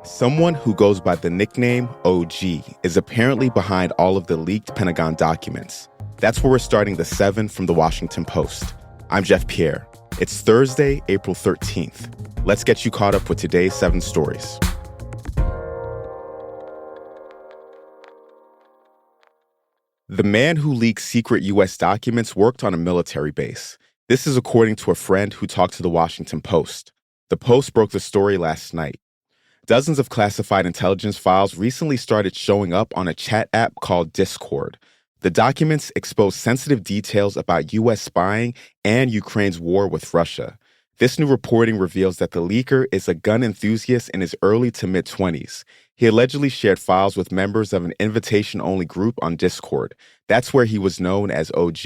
Someone who goes by the nickname OG is apparently behind all of the leaked Pentagon documents. That's where we're starting the 7 from the Washington Post. I'm Jeff Pierre. It's Thursday, April 13th. Let's get you caught up with today's 7 stories. The man who leaked secret U.S. documents worked on a military base. This is according to a friend who talked to the Washington Post. The Post broke the story last night. Dozens of classified intelligence files recently started showing up on a chat app called Discord. The documents expose sensitive details about U.S. spying and Ukraine's war with Russia. This new reporting reveals that the leaker is a gun enthusiast in his early to mid-20s. He allegedly shared files with members of an invitation-only group on Discord. That's where he was known as OG.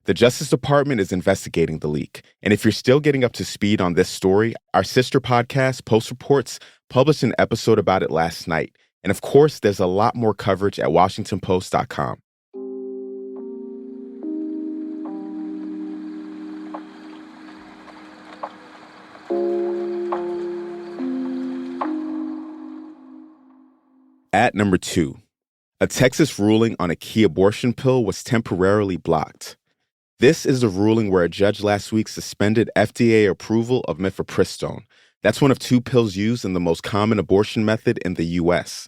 The Justice Department is investigating the leak. And if you're still getting up to speed on this story, our sister podcast, Post Reports, published an episode about it last night. And of course, there's a lot more coverage at WashingtonPost.com. At number 2, a Texas ruling on a key abortion pill was temporarily blocked. This is the ruling where a judge last week suspended FDA approval of mifepristone. That's one of 2 pills used in the most common abortion method in the U.S.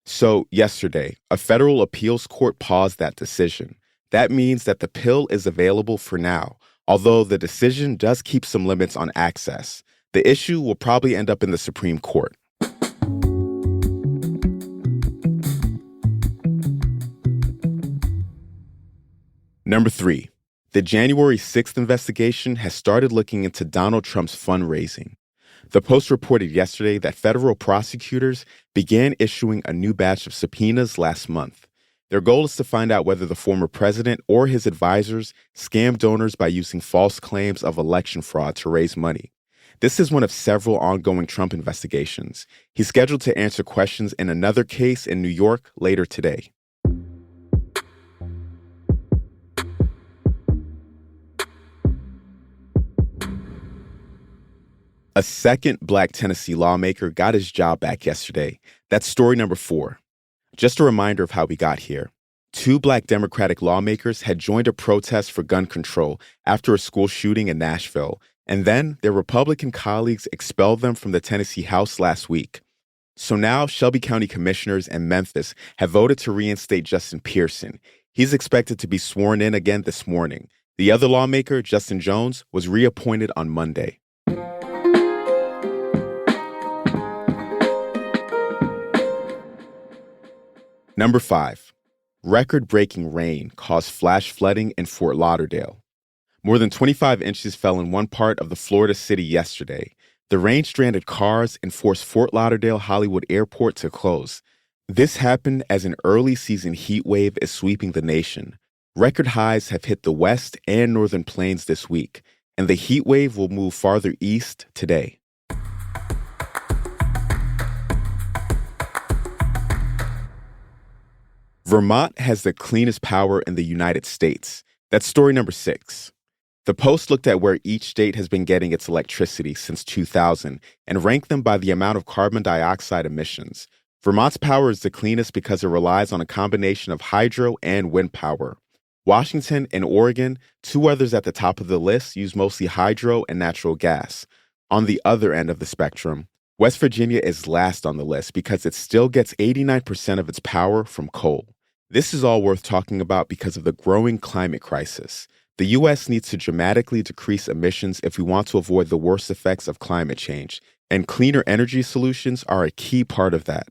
So yesterday, a federal appeals court paused that decision. That means that the pill is available for now, although the decision does keep some limits on access. The issue will probably end up in the Supreme Court. Number 3. The January 6th investigation has started looking into Donald Trump's fundraising. The Post reported yesterday that federal prosecutors began issuing a new batch of subpoenas last month. Their goal is to find out whether the former president or his advisors scammed donors by using false claims of election fraud to raise money. This is one of several ongoing Trump investigations. He's scheduled to answer questions in another case in New York later today. A second Black Tennessee lawmaker got his job back yesterday. That's story number 4. Just a reminder of how we got here. 2 Black Democratic lawmakers had joined a protest for gun control after a school shooting in Nashville, and then their Republican colleagues expelled them from the Tennessee House last week. So now Shelby County commissioners and Memphis have voted to reinstate Justin Pearson. He's expected to be sworn in again this morning. The other lawmaker, Justin Jones, was reappointed on Monday. Number 5, record-breaking rain caused flash flooding in Fort Lauderdale. More than 25 inches fell in one part of the Florida city yesterday. The rain stranded cars and forced Fort Lauderdale Hollywood Airport to close. This happened as an early season heat wave is sweeping the nation. Record highs have hit the west and northern plains this week, and the heat wave will move farther east today. Vermont has the cleanest power in the United States. That's story number 6. The Post looked at where each state has been getting its electricity since 2000 and ranked them by the amount of carbon dioxide emissions. Vermont's power is the cleanest because it relies on a combination of hydro and wind power. Washington and Oregon, 2 others at the top of the list, use mostly hydro and natural gas. On the other end of the spectrum, West Virginia is last on the list because it still gets 89% of its power from coal. This is all worth talking about because of the growing climate crisis. The U.S. needs to dramatically decrease emissions if we want to avoid the worst effects of climate change, and cleaner energy solutions are a key part of that.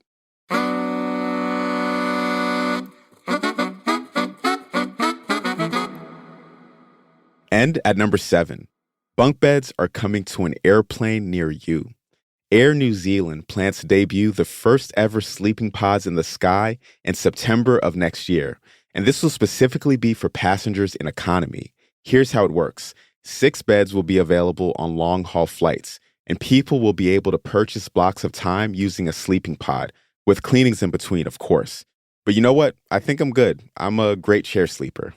And at number 7, bunk beds are coming to an airplane near you. Air New Zealand plans to debut the first ever sleeping pods in the sky in September of next year, and this will specifically be for passengers in economy. Here's how it works. 6 beds will be available on long-haul flights, and people will be able to purchase blocks of time using a sleeping pod, with cleanings in between, of course. But you know what? I think I'm good. I'm a great chair sleeper.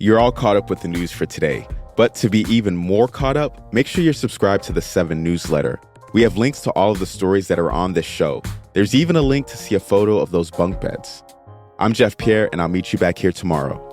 You're all caught up with the news for today. But to be even more caught up, make sure you're subscribed to the 7 newsletter. We have links to all of the stories that are on this show. There's even a link to see a photo of those bunk beds. I'm Jeff Pierre, and I'll meet you back here tomorrow.